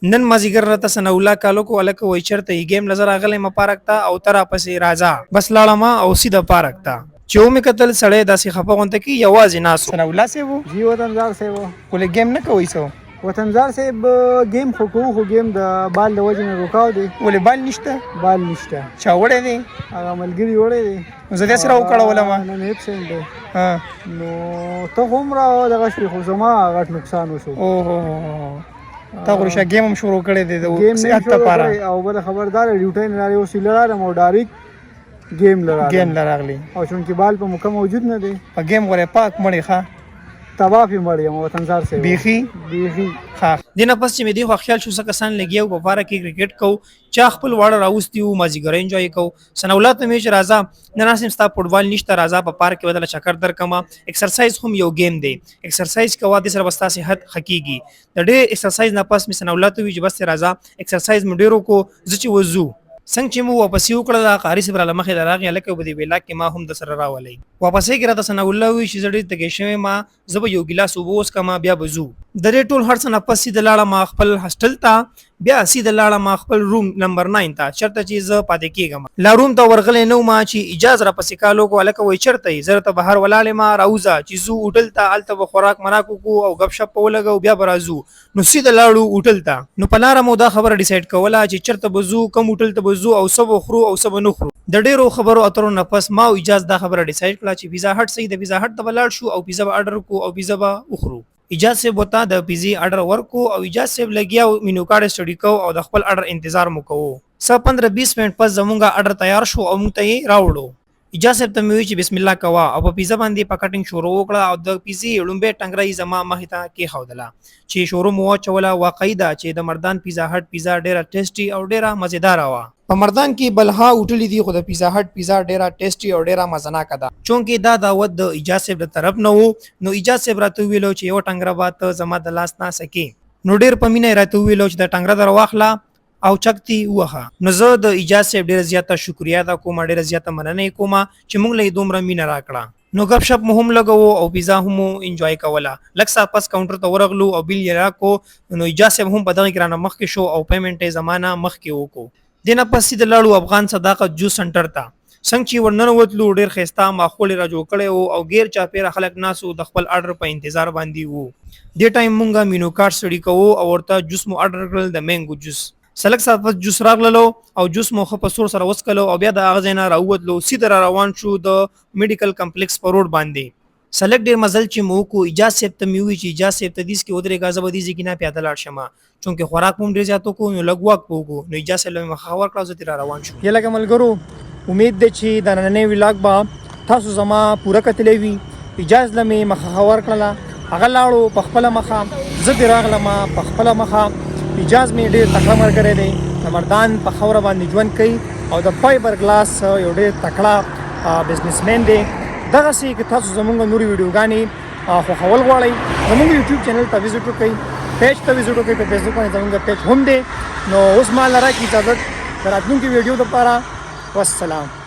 نن مازیګر راته سنولا کالو کو الک وای چرته ای گیم لزر اغله ما پارک تا او تر پسې راځه بس لاړه ما او سیده پارک تا چې مې قتل سړی داسې خفه غونته کی یوازې ناسو سنولا سے وہ جی وطنزار سے وہ ولې گیم نه کوي سو وطنزار سے گیم خو گیم د بال د وجه نه روکاو دی ولې بال نشته بال نشته چا وړې دی هغه ملګری وړې دی زه دې سره وکړولم نه نه پسند دی ها نو ته هم را دغه شي خو زما غټ نقصان وشو اوه تا غوښه گیم هم شروع کړی دی د گیم صحت لپاره او بل خبردار ډیوټي نه لري او سیلر مو ډایرک گیم لراغلی او چون کې بال په موقع موجود نه دی په گیم غره پاک مړی ښه تبافي مړی مو وطنزار سے بیخي ها دینه پس چې مې دی خو خیال شو څه کسان لګیو په پاره کې کرکټ کو چا خپل واړه راوستي او مازیګر انجوای کو سنولات مې چې راځه نه ناسم ستا فوټبال نشته راځه په پارک کې بدل چکر در کما ایکسرسایز هم یو گیم دی ایکسرسایز کوا د سره بستا صحت حقيقي د ډېر ایکسرسایز نه پس مې سنولات وی چې بس راځه ایکسرسایز مې ډېرو کو زچ وزو څنګه چې مو واپس یو کړل دا قاری صبر لمخه دراغه لکه بده ویلا کې ما هم د سره راولي واپس یې ګرته سن الله وی چې زړی تګې شوی ما زب یو ګلاس وبوس کما بیا بزو د ری ټول هر څه پس د لاړه ما خپل هاستل ته بیا سید لاړه ما خپل روم نمبر 9 ته چرته چې ز پاتې کېګم لا روم ته ورغلې نو ما چې اجازه را پسې کالو کو الکه وای چرته زرته بهر ولاله ما راوزه چې زو وټل ته الته خوراک مراکو کو او غب شپ ولګو بیا برازو نو سید لاړو وټل ته نو پلاره مو دا خبره ډیسایډ کوله چې چرته بزو کم وټل ته بزو او سب خرو او سب نو خرو د ډیرو خبرو اترو نه پس ما اجازه دا خبره ډیسایډ کړه چې پیزا هټ صحیح د پیزا هټ ته ولاړ شو او پیزا آرډر کو او پیزا با اخرو اجازه سے بوتا د پیزي آرډر ورکو او اجازه سے لګیاو مینو کارت سټډي کو او د خپل آرډر انتظار مو کوو س 15-20 منټ پس زمونږه آرډر تیار شو او موږ ته یې راوړو اجازه ته مې چې بسم الله کوا او په پیزا باندې پکټینګ شروع وکړه او د پیزي لومبه ټنګرای زما مخته کې خودله چې شروع مو چوله واقعیدا چې د مردان پیزا هټ پیزا ډیره ټیسټي او ډیره مزیدار و په مردان کې بلها وټلې دی خو د پیزا هټ پیزا ډیره ټیسټي او ډیره مزناک ده چونکې دا دعوت د اجازه د طرف نه وو نو اجازه راته ویلو چې یو ټنګره بات زما د لاس نه سکی نو ډیر پمینه راته ویلو چې د ټنګره در واخلا او چکتی وها نو زه د اجازه ډیره زیاته شکریا دا کوم ډیره زیاته مننه کوم چې مونږ له دومره مینه راکړه نو غب شپ مهم لګو او پیزا هم انجوای کوله لکه سات پس کاونټر ته ورغلو او بیل یې راکو نو اجازه هم په دغه ګرانه مخ کې شو او پیمنټ زمانہ مخ کې وکړو دینه پس د لاړو افغان صداقت جوس سنټر ته څنګه چې ورننه وتلو ډیر خستا ماحول را جوړ کړي او غیر چا پیر خلک ناسو د خپل آرډر په انتظار باندې وو د ټایم مونږه مینو کارت سړی کوو او ورته جوس مو آرډر کړل د مینګو جوس سلک سات پس جوس راغلو او جوس مو خپ سور سره وسکلو او بیا د اغزینا راوتلو سیده روان شو د میډیکل کمپلیکس پر روډ باندې سلک ډیر مزل چې مو کو اجازه ته میوي چې اجازه ته دیس کې ودرې غازه بدی ځکه نه پیاده لاړ شمه چونکه خوراک هم ډیر زیاتو کو نو لګواک پوغو نو اجازه له مخاور کړو زه تیر روان شو یلګه ملګرو امید ده چې د نننې ولاګ با تاسو زما پوره کتلې وي اجازه لمه مخاور کړله هغه لاړو په خپل مخه زه دی راغلم په خپل مخه اجازه می ډیر تکړه مرګره دی د مردان په خوره باندې ژوند کوي او د فایبر ګلاس یو ډیر تکړه بزنسمن دی دغه سي کې تاسو زمونږ نوري ویډیوګانی خو خول غواړئ زمونږ یوټیوب چینل ته وزټ وکړئ پیج ته وزټ وکړئ په فیسبوک باندې زمونږ پیج هم دی نو اوس مال راکې اجازه دراتونکو ویډیو لپاره والسلام